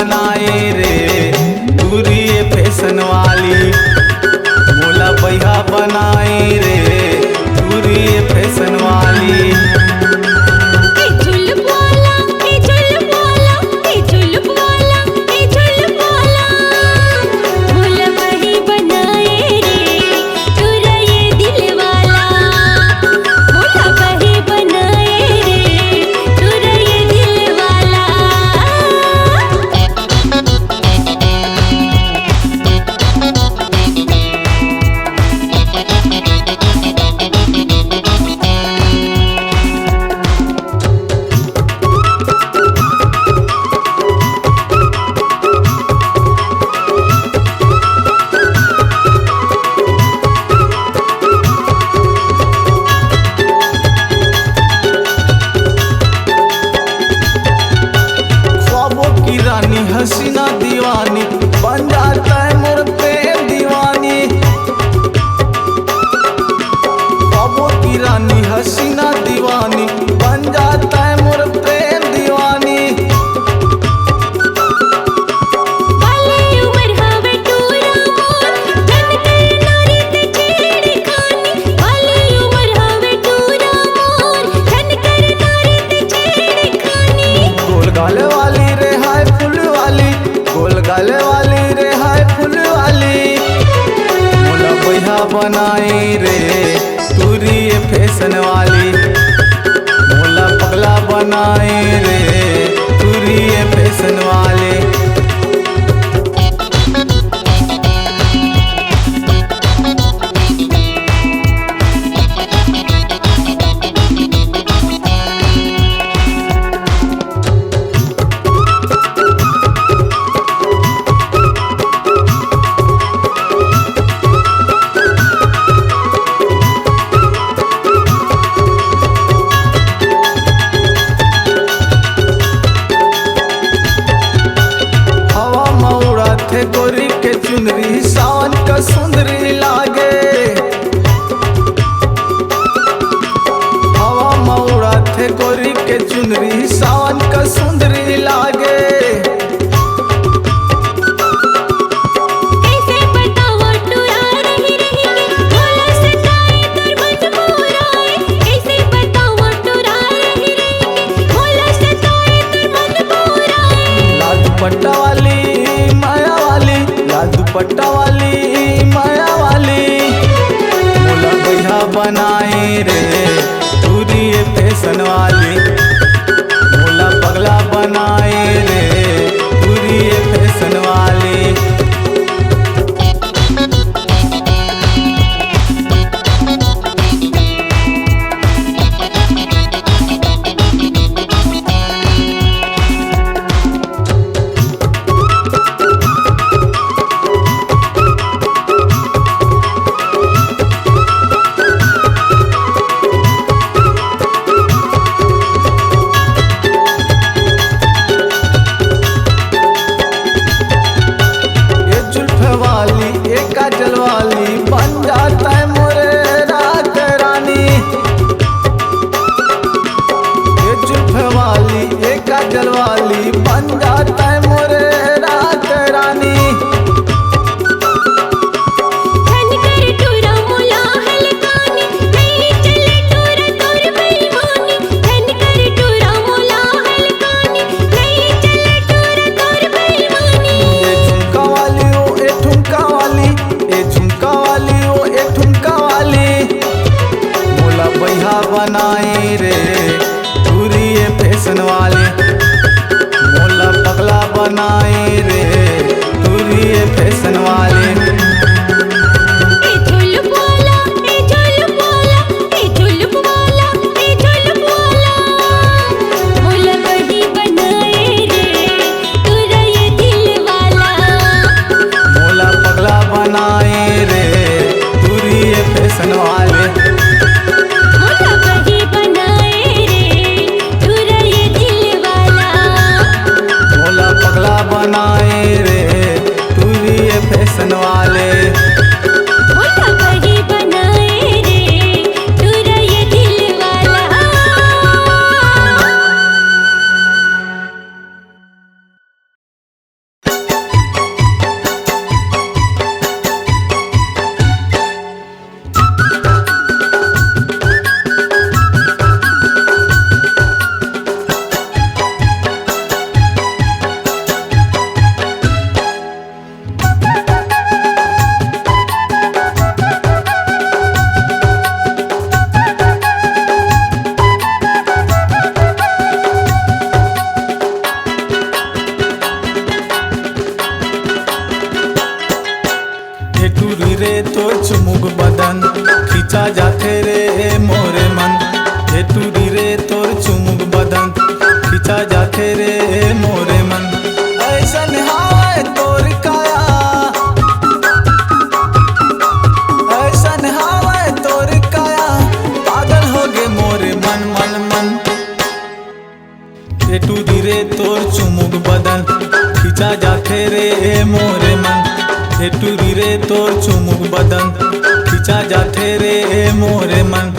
बनाए रे दूरी फैशन वाली। मोला बैहा बनाए रे दूरी फैशन वाली। हसीना दीवानी बन जाता है मोर प्रेम दीवानी। ख्वाबों की रानी हसीना दीवानी बन जाता है मोर प्रेम दीवानी। गोल गाले वाली रे हाय फुल वाली, गोल गाले वाली रे हाय फुल वाली। मोला बैहा बनाए रे दूरी फैशन वाली। मोला पगला बनाए रे दूरी फैशन वाली। गोरी के चुनरी सावन का सुंदरी लागे। हवा मौड़ा थे गोरी के चुनरी सावन का सुंदरी लागे। दुपट्टा वाली माया वाली, लाल दुपट्टा वाली माया वाली। मोला बैहा बनाए रे दूरी फैशन वाली। मोला पगला बनाए रे दूरी फैशन वाली। काजल वाली बन जाता है मोरे रात रानी। ये जुल्फ वाली ये काजल वाली बन जाता है मोरे रात रानी। बनाए रे दूरी फैशन वाली। मोला पगला बनाए रे दूरी फैशन वाली। मोला पगला बनाए रे दूरी फैशन वाली। पगला जाथे रे मोरे मन। हे टूरी रे तोर चुमुक बदन खिंचा जाथे रे मोरे मन। ऐसन हाय तोर काया, ऐसन हाय तोर काया, पागल हो गे मोरे मन मन मन। हे टूरी रे तोर चुमुक बदन खिंचा जाथे रे मोरे मन। हे टूरी रे तोर चुमुक बदन खिंचा जाथे रे मोरे मन।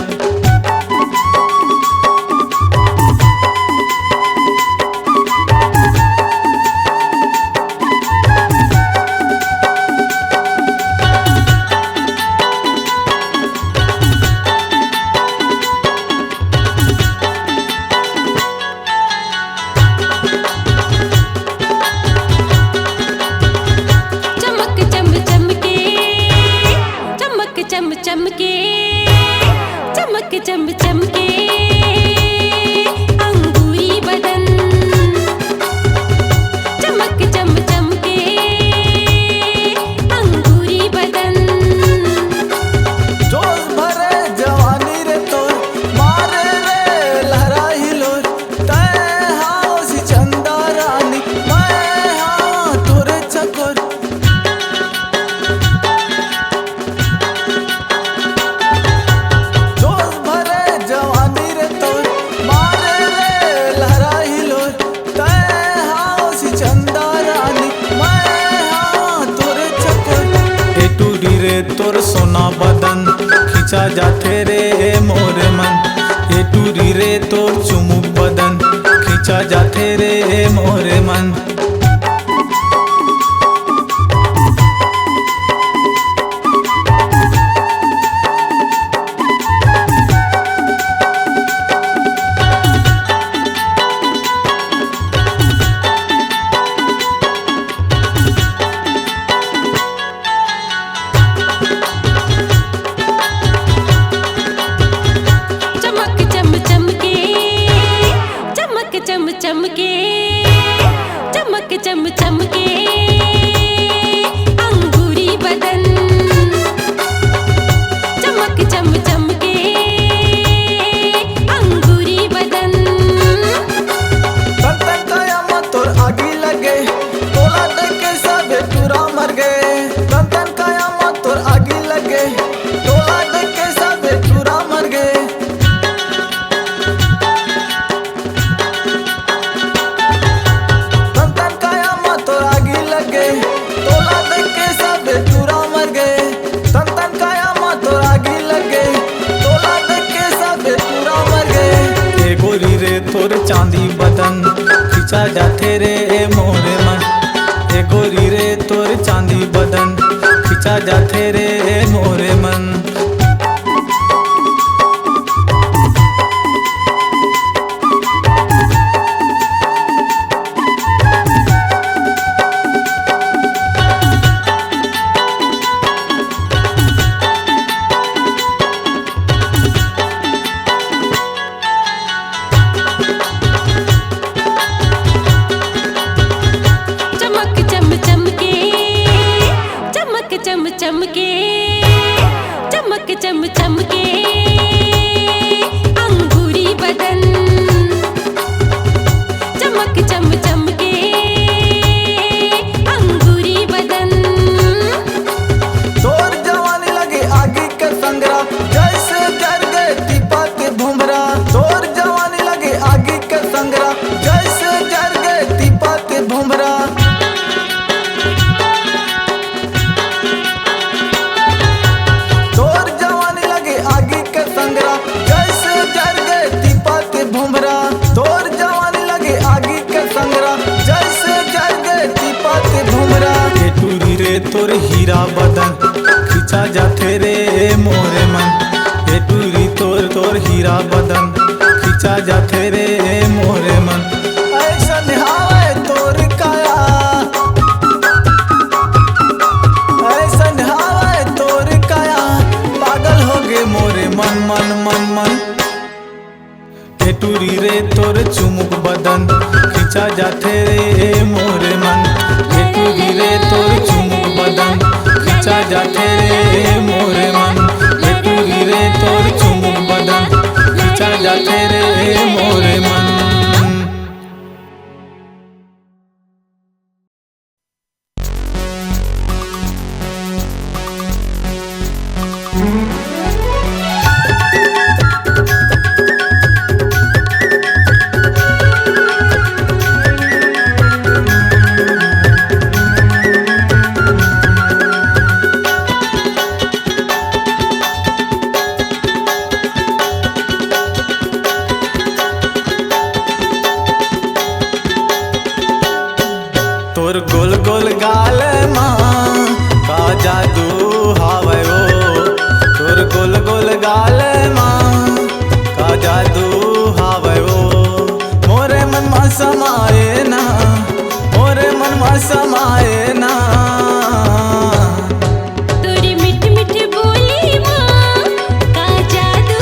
चमके चमक चम चमके अंगूरी बदन, चमक चम चमके अंगूरी बदन। जोश भरे जवानी रे तोर मारे रे लहरा हिलोर। तय हाओ सी चंदा रानी, मैं हाओ तोरे चकोर। तोर सोना बदन खिंचा जाथे रे मोरे मन। हे टूरी रे तोर चुमुक बदन खिंचा जाथे रे मोरे मन। चमके चमक चम चमके अंगूरी बदन, चमक चम चमके अंगूरी बदन। तन तन काया तोर आगी लगे, तोला देख के सबे टूरा मर गए। तन तन काया तोर आगी लगे, तोला देख के सबे टूरा मर गए। तोर चांदी बदन खिंचा जाथे रे मोरे मन। हे गोरी रे तोर चांदी बदन खिंचा जाथे रे मोरे मन। चमके चमक चम चमके अंगूरी बदन, चमक चम चमके अंगूरी बदन। तोर जवानी लगे आगे के संगरा, जैसे जर गए दीपा के भुमरा। तोर जवानी लगे आगे के संगरा, जैसे जर गए दीपा के भुमरा। तोर हीरा बदन खिंचा जाथे रे मोरे मन। हे टूरी तोर तोर हीरा बदन खिंचा जाथे रे मोरे मन। ऐसन हाय तोर काया, ऐसन हाय तोर काया, पागल हो गे मोरे मन मन मन मन। हे टूरी रे तोर चुमुक बदन खिंचा जाथे रे मोरे मन। हे टूरी रे तोर चुमुक बदन खिंचा जाथे रे मोरे मन। हे टूरी रे तोर मोरे मन। तोर गोल गोल गाल माँ का जादू हावे ओ, तोर गोल गोल गाल माँ का जादू हावे ओ। मोरे मन मा समाए ना, मोरे मन मा समाए ना। तोरी मीठी मीठी बोली माँ का जादू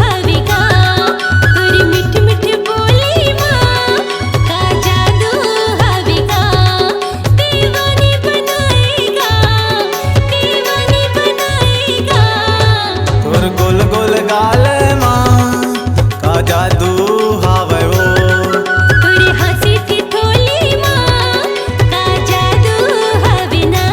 हवे का, तोरी मीठी मीठी बोली माँ का जादू हवे का। दीवानी बनाएगा, दीवानी बनाएगा। तोर गोल गोल गाल माँ का जादू हावे ओ। तोरी हंसी थी ठोली माँ का जादू हवे ना।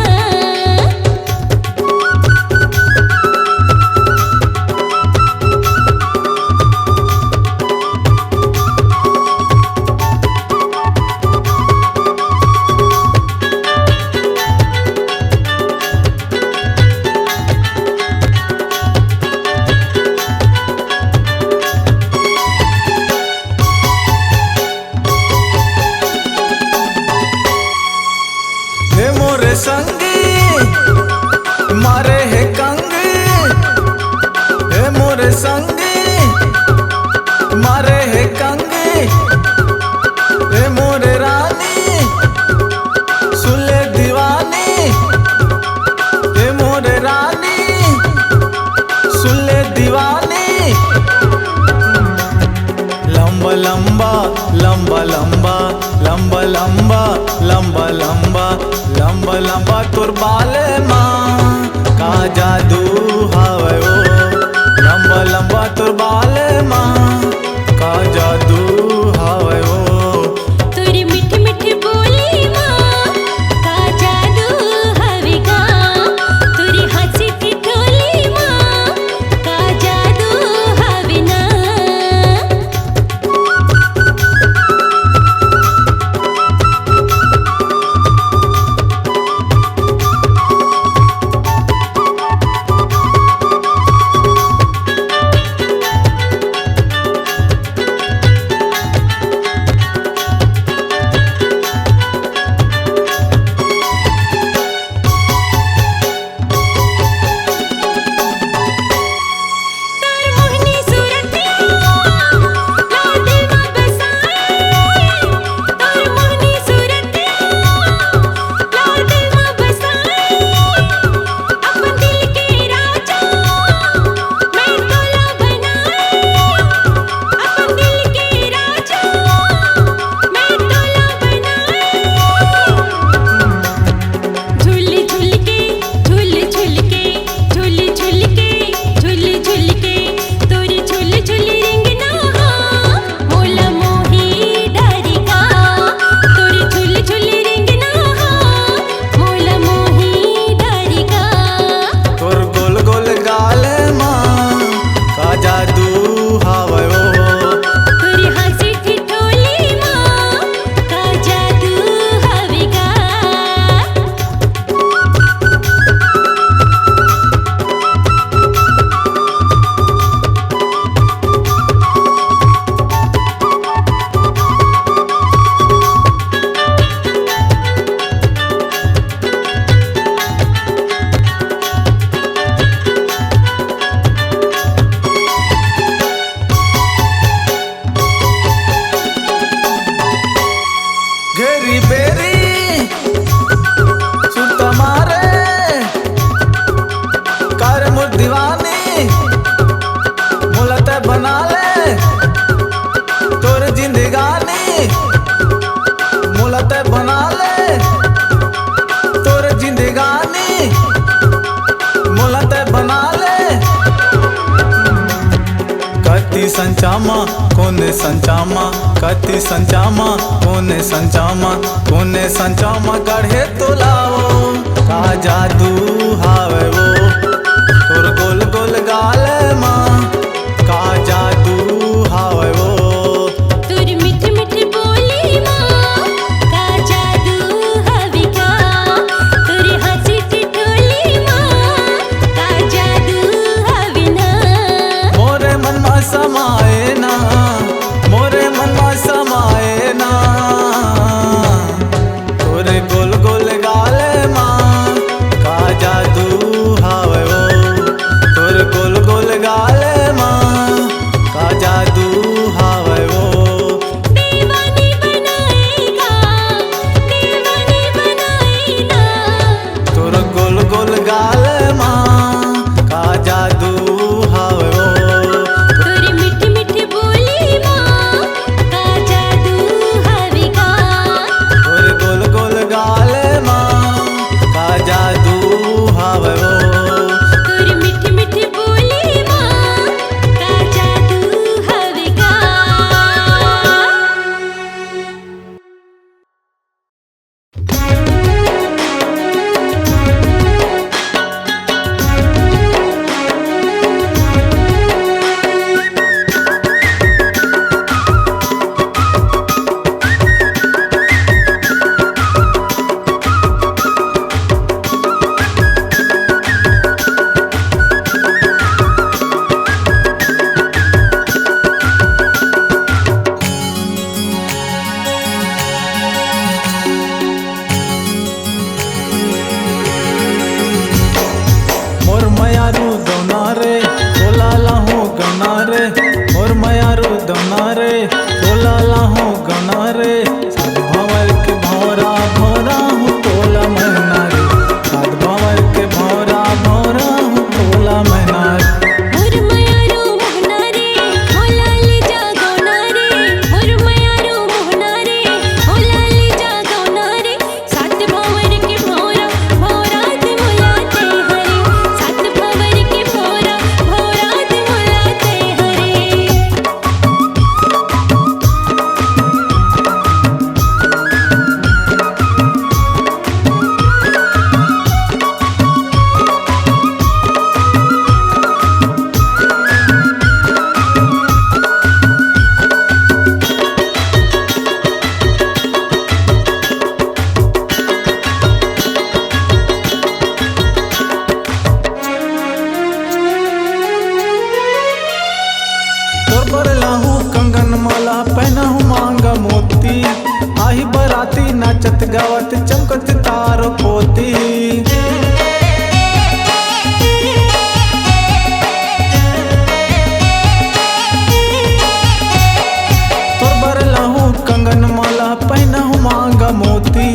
हे मोरे संगी मारे है कंगी, हे मोरे संगी मारे है कंगी। हे मोरे रानी सुले दीवानी, हे मोरे रानी सुले दीवानी। लंबा लंबा लंबा लंबा लंबा लंबा लंबा लंबा लंबा लंबा तोर बाल माँ का जादू हावे ओ। लंबा लंबा तोर बाल माँ का जादू हावे ओ। तोरी मीठी मीठी बोली माँ का जादू हवे का, तोरी हंसी थी ठोली माँ का जादू हवे ना। संचामा कति संचामा कोने संचामा गढ़े तो लाओ का जादू हावे वो तोर गोल गोल गाल माँ का जादू हावे वो तुर मीठी मीठी बोली माँ का जादू हवे का तुर हंसी ठिठोली माँ का जादू हवे ना मोरे मन मा समाए ना मोरे मन मा समाए ना तोरे गोल गोल गाल माँ का जादू हावे वो तोरे गोल गोल गाल माँ का जादू हावे वो दीवानी बनाएगा दीवानी बनाएगा तोर गोल गोल गाल माँ का जादू हावे वो तुर मीठी मीठी बोली माँ का जादू हवे का तोर गोल गोल गाल माँ का जादू हावे वो तुर मीठी मीठी बोली माँ का जादू हवे का मोर मयारू दौना रे तोला लाहू गना रे मोर मयारू दौना रे तोला लाहू गना रे साध भंवर के भौरा भौरा हूँ तोला महीना रे साध भंवर के भौरा भौरा हूँ तोला महीना रे मोर मयारू मोहना रे होला ले जा गौना रे मोर मयारू मोहना रे होला ले जा गौना रे सात भंवर के भौरा भौरात मुलाते हरे सात भंवर के भौरा भौरात मुलाते हरे तोर पर लाहू कंगन माला पहनाहू मांगा मोती आही बराती नाचत गावत चमकत तारो पोती तोर बर लाहू कंगन माला पहनाहू मांगा मोती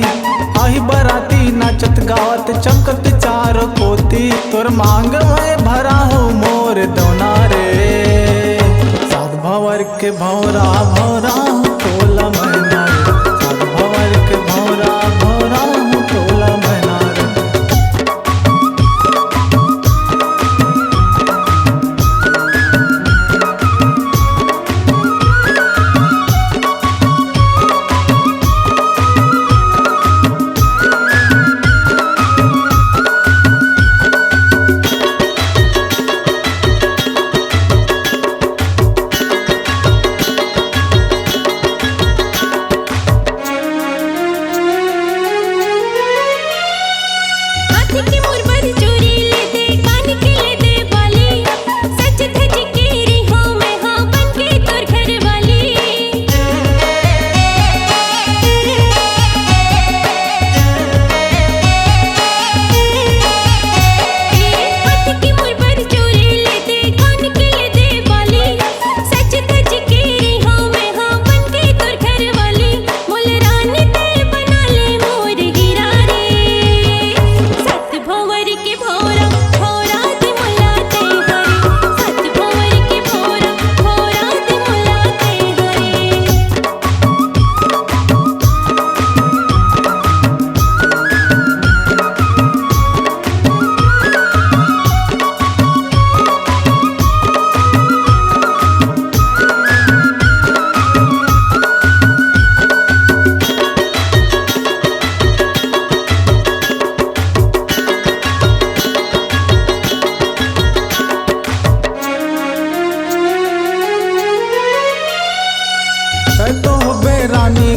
आही बराती नाचत गावत चमकत चार पोती तोर मांग में भरा हूँ मोर दौना रे साध भंवर के भौरा भौरा हूँ तोला महीना रे साध भंवर के भौरा भौरा हूँ तोला महीना रे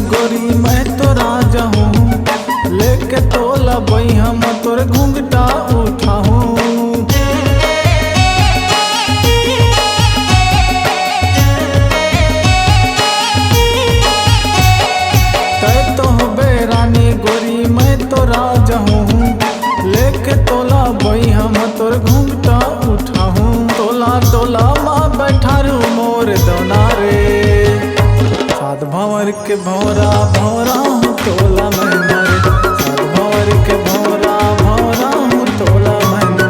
गोरी मैं तो राजा हूँ, लेके तोला बई हम तोर घूंघटा उठाऊं। तय तो बेरानी गोरी मैं तो राजा हूँ, लेके तोला बई हम तोर घूंघटा उठाऊं। तोला तोला माँ बैठारू मोर दोना रे, सात भंवर के भौरा भौरा हूँ तोला मैना रे, सात भंवर के भौरा भौरा हूँ तोला मैना।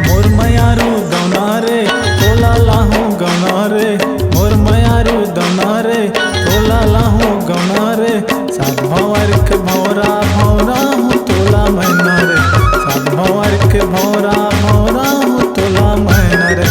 मोर मयारू दौना रे तोला लाहू गौना रे, मोर मयारू दौना रे तोला लाहू गौना रे। सात भंवर के भौरा भौरा हूँ तोला मैना रे, सात भंवर के भौरा भौरा हूँ तोला मैना रे।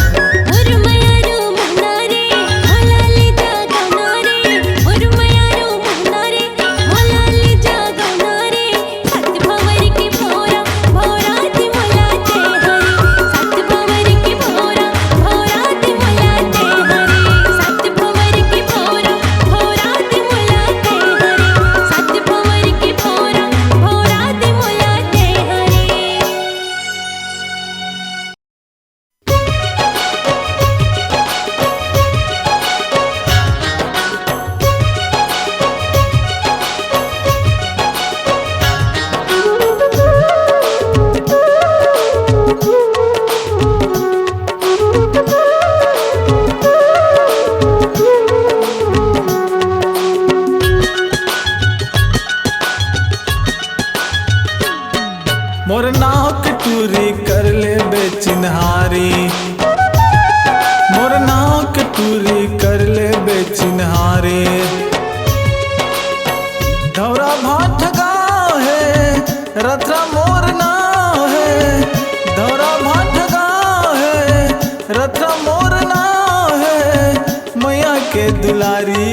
मोर नाक टूरी कर ले बेचिन्हारी, मोर नाक टूरी कर ले बेचिन्हारी। धौरा भाट गाँव है रथरा मोर नाव है, धौरा भाट गाँव है रथरा मोर नाव है। मैया के दुलारी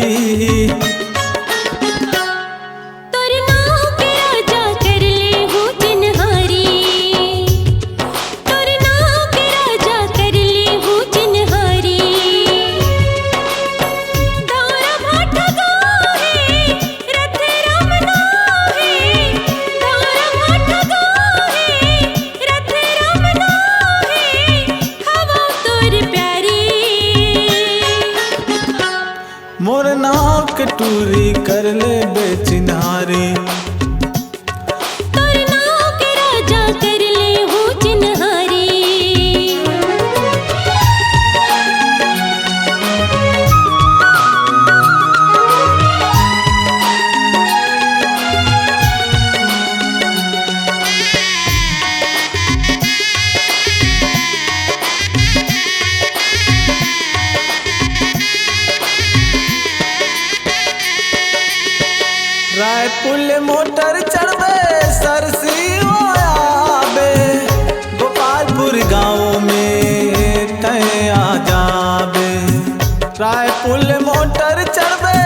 मोर नाक टूरी कर ले बेचिन्हारी, तोर नाव के राजा कर ले हूँ चिन्हारी। रायपुर मोटर चढ़बे सरसी आबे, गोपालपुर गाँव में तय आ जाबे। रायपुर मोटर चढ़बे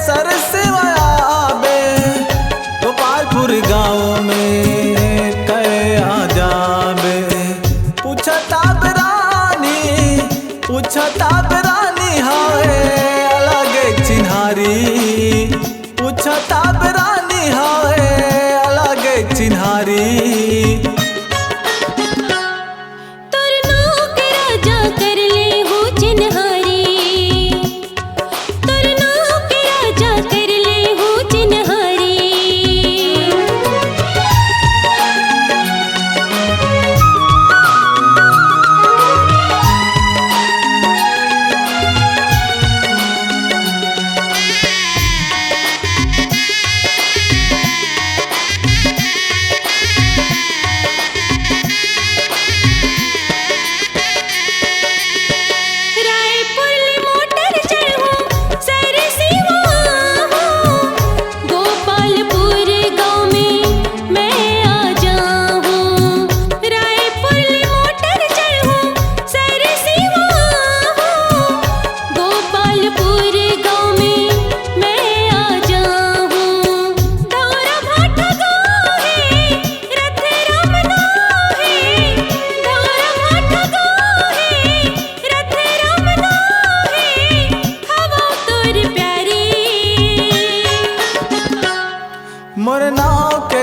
सरसी आबे, गोपालपुर गाँव में तय आ जाबे। पूछता बेरानी पूछता बेरानी हाय अलग चिन्हारी, पूछता बेरानी हाय अलग चिन्हारी। तोर नाव के राजा कर ले हूँ चिन्हारी, तोर नाव के राजा कर ले हूँ चिन्हारी।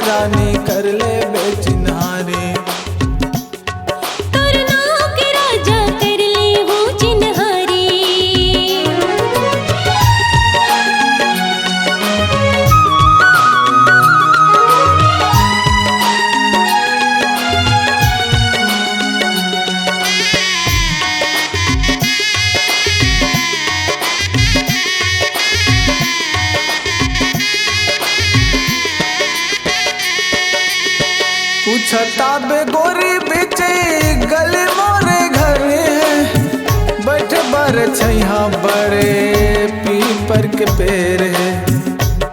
रानी कर ले बेचिन्हारी। तोर नाव के राजा कर ले हूँ चिन्हारी। पूछता बे गोरी बेचे गले मोरे घर है, बैठे बर छैया बड़े पीपर के पेड़ है।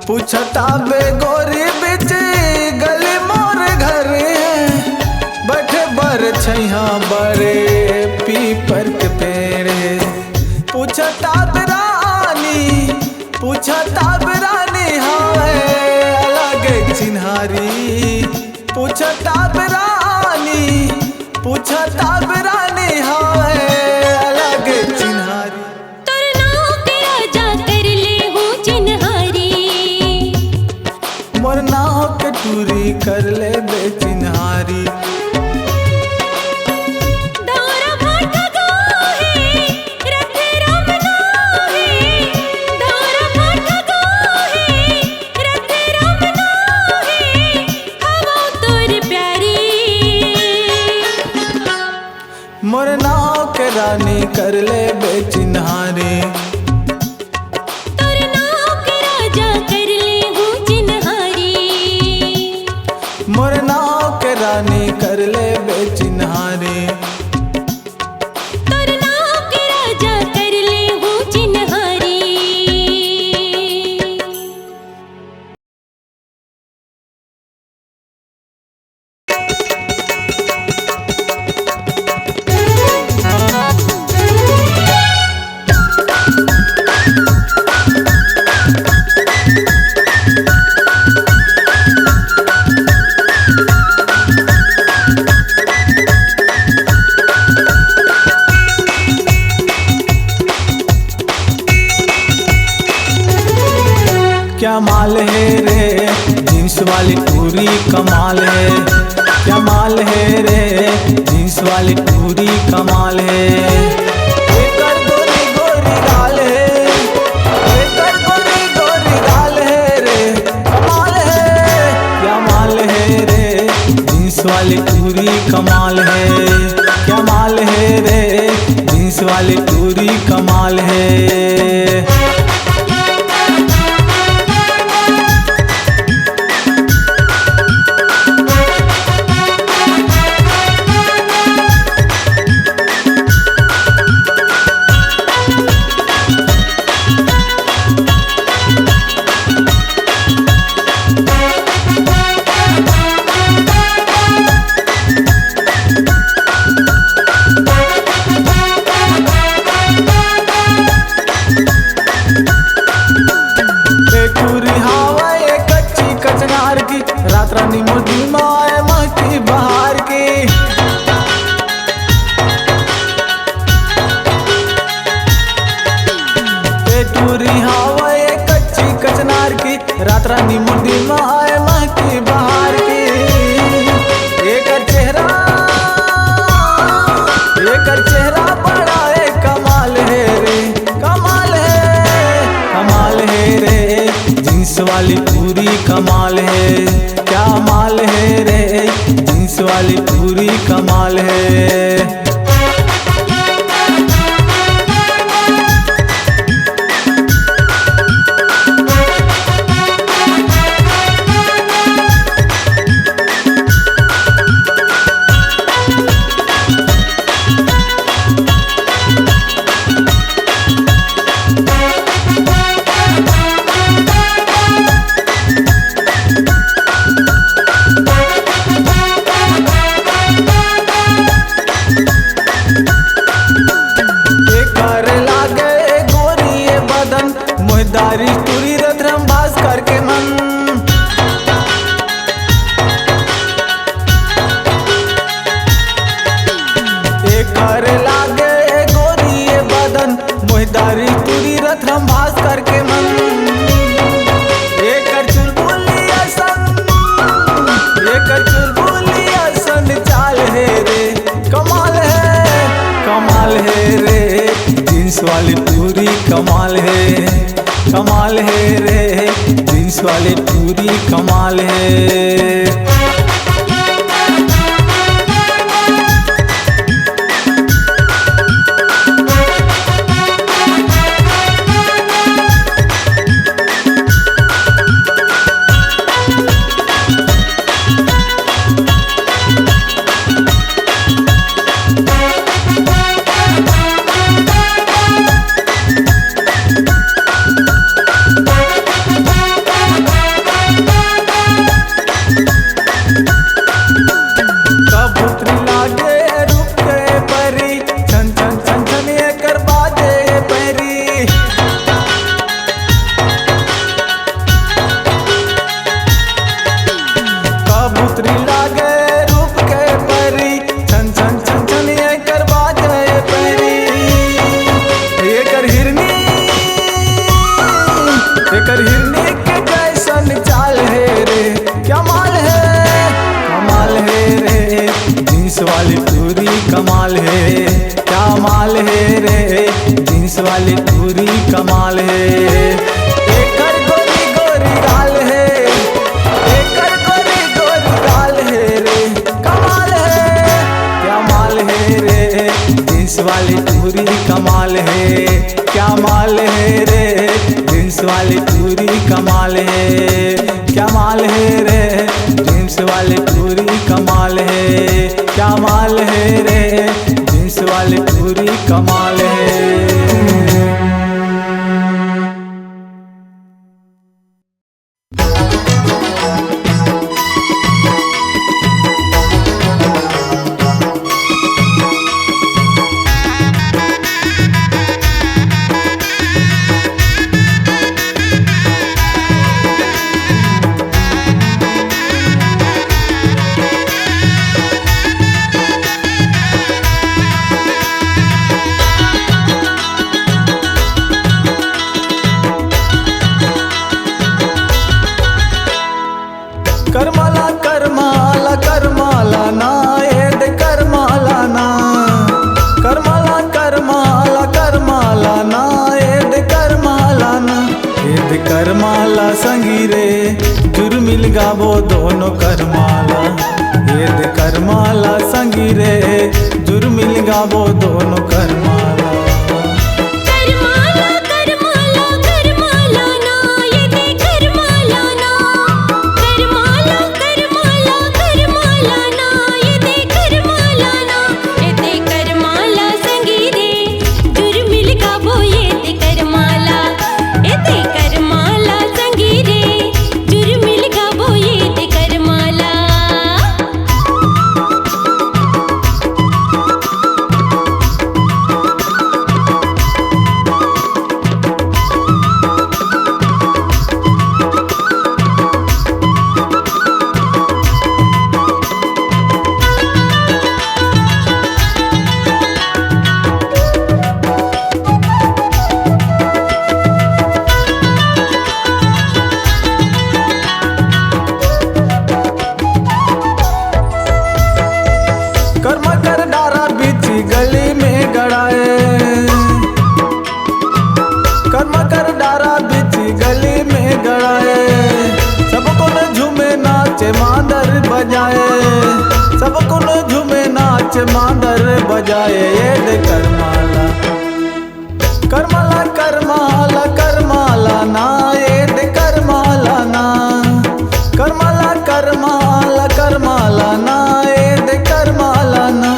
पूछता बे गोरी बेचे गले मोरे घर है, बैठे बर छैया बड़े पीपर के पेड़ है। पूछता बे रानी, पूछता बे रानी हाय अलग चिन्हारी। पूछता रानी, पूछता रानी हाय अलग चिन्हारी। तोर नाव के राजा कर ले हूँ चिन्हारी। मोर नाव के टूरी कर ले बेचिन्हारी। दारा भाटा गाहे, रथ राम नाहे। दारा भाटा गाहे, रथ राम नाहे। हवा तोर प्यारी। मोर नाव के रानी कर ले बेचिन्हारी। तोर नाव के राजा कर ले हूँ चिन्हारी। मोर नाव के रानी कर ले बेचिन्हारी। तोर नाव के राजा कर ले हूँ चिन्हारी। क्या माल है रे जींस वाली पूरी कमाल है। क्या माल है रे जींस वाली पूरी कमाल है। एकर गोरी गोरी गाल है, एकर गोरी गोरी गाल है रे कमाल है। क्या माल है रे जींस वाली पूरी कमाल है। क्या माल है रे जींस वाली पूरी कमाल है। रात रानी मोदी माए माँ की बहार की। टूरी हवा कच्ची कचनार की, रात रानी मोदी माए माँ की बहार की। एक चेहरा बड़ा है कमाल है रे कमाल है। कमाल है रे जींस वाली पूरी कमाल है। क्या माल है रे जींस वाली पूरी कमाल है। वाली पूरी कमाल है रे, जींस वाली पूरी कमाल है। हिरनी के जैसन चाल है रे, कमाल है रे, जींस वाली पूरी कमाल है, क्या माल है रे, जींस वाली पूरी कमाल है। एकर गोरी गोरी गाल है, एकर गोरी गोरी गाल है रे, कमाल है, क्या माल है रे, जींस वाली पूरी कमाल है, क्या माल है रे, जींस वाली पूरी कमाल है, क्या माल है रे, जींस वाली पूरी कमाल है, क्या माल है रे, जींस वाली पूरी कमाल है। करमाला करमाला करमाला ना एद करमाला ना, करमाला करमाला करमाला ना एद करमाला ना, एद करमाला संगी रे जुर्मिल गावो दोनों करमाला, एद करमाला संगी रे जुर्मिल गावो दोनों करमाला। गली में गड़ाए कर्म कर डारा बिच गली में गड़ाए, सबको न झूमे नाचे मांदर बजाए, सबको न झूमे नाचे मांदर बजाए, ये दे करमाला करमाला करमाला करमाला ना, ये दे करमाला ना, करमाला करमाला करमाला ना, ये दे करमाला ना,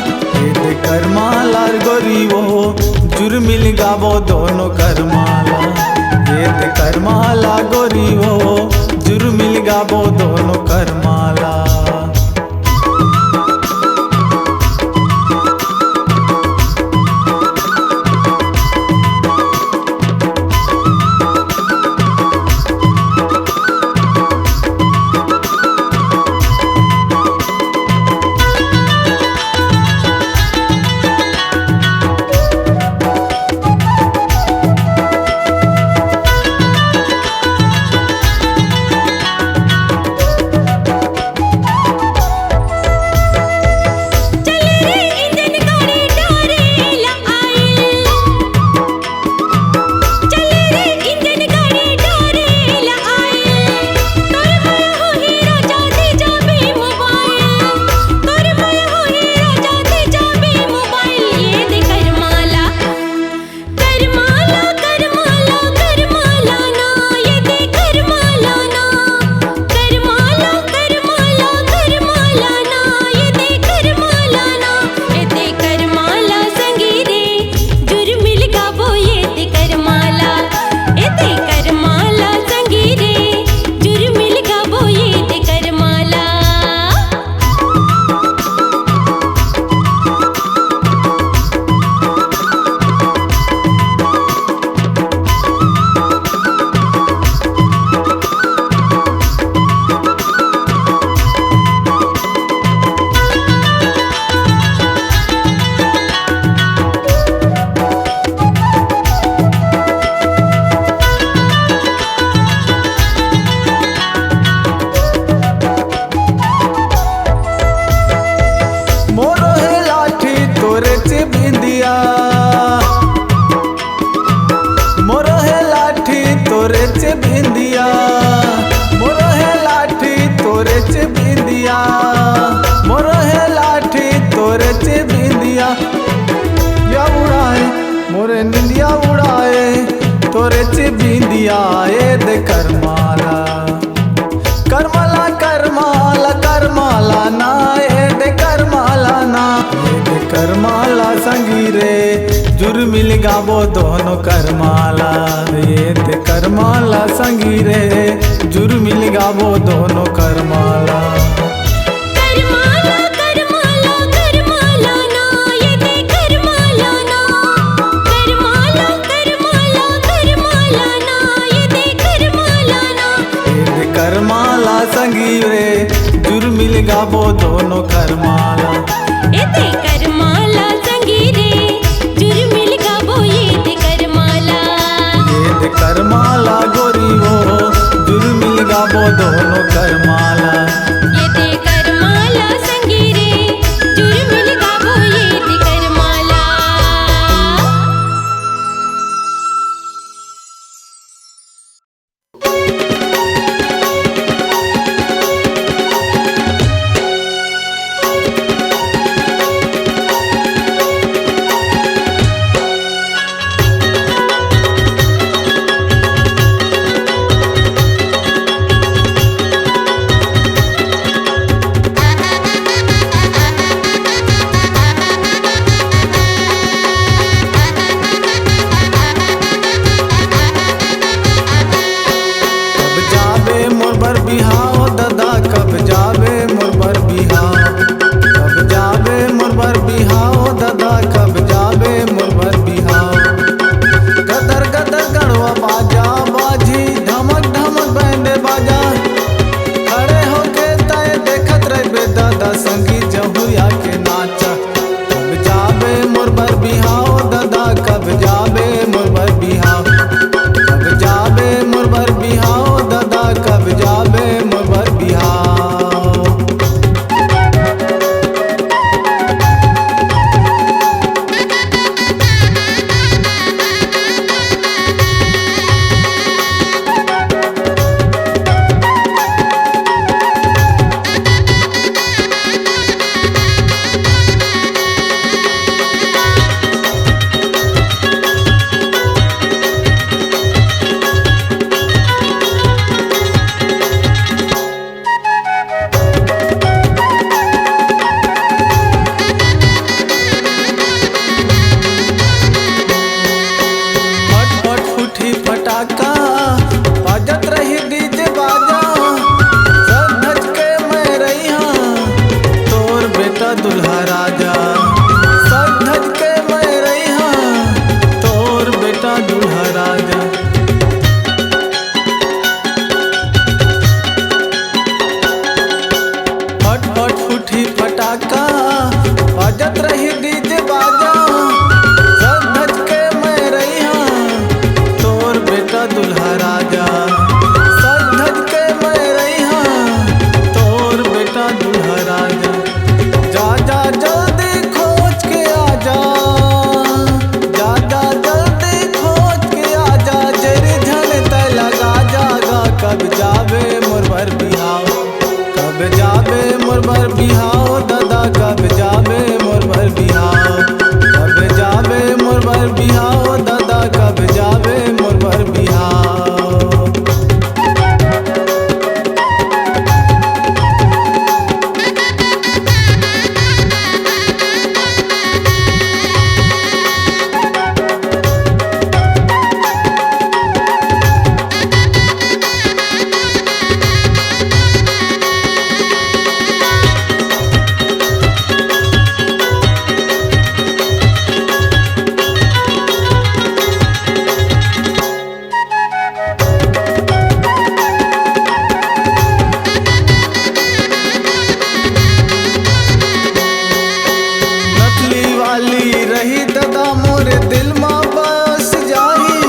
करमाला गोरी वो जुर्मिल गावो दोनों करमाला, ये ते करमाला गोरी वो जुर्मिल गावो दोनों करमाला। करमाला संगी रे जुर मिल गाबो दोनों करमाला ये ते करमाला संगी रे जुर मिल गाबो दोनों करमाला करमाला करमाला करमाला ना ये दे करमाला ना करमाला करमाला करमाला ना ये दे करमाला ना ये ते करमाला संगी रे जुर मिल गाबो दोनों करमाला ये दे करमाला संगी रे जुर मिल गाबो ये दे करमाला गोरी वो जुर मिल गाबो दोनों करमाला ये दे करमाला संगी रे जुर मिल गाबो ये दे करमाला कब जाबे मोर बर बिहाव दादा कब जाबे मोर बर बिहाव कब जाबे मोर बर बिहाव दादा कब जाबे मोर बर बिहाव गदर गदर गड़वा बाजा बाजी ढमक ढमक बैंड बाजा खड़े होके तय देखत रहे दादा संगी जहुया के नाचा कब जाबे मोर बर बिहाव दादा कब जाबे मोर बर बिहाव कब जाबे मोर बर बिहाव दादा कब जाबे मोर बर बिहाव फट फट फूटी फटाका बाजत रही डीजे बाजा सब धज के मैं रही हाँ तोर बेटा दुल्हा राजा सब धज के मैं रही हाँ तोर बेटा दुल्हा राजा फट फट फूटी फटाका बाजत रही डीजे बाजा सब धज के मैं रही हाँ तोर बेटा दुल्हा राजा सब धज के मैं रही हाँ तोर बेटा दुल्हा राजा जा जा जल्दी खोज के आजा जा जा जल्दी खोज के आजा जेरी धन तय लगा जागा कब जाबे मोर बर बिहाव कब जाबे मोर बर बिहाव दादा कब जाबे मोर बर बिहाव कब जाबे मोर बर बिहाव दादा कब जाबे मोर बर बिहाव नकली वाली रही दादा मोरे दिल माँ बस जाही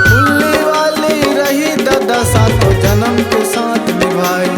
फुल्ली वाली रही दादा सातों जन्म के साथ निभाई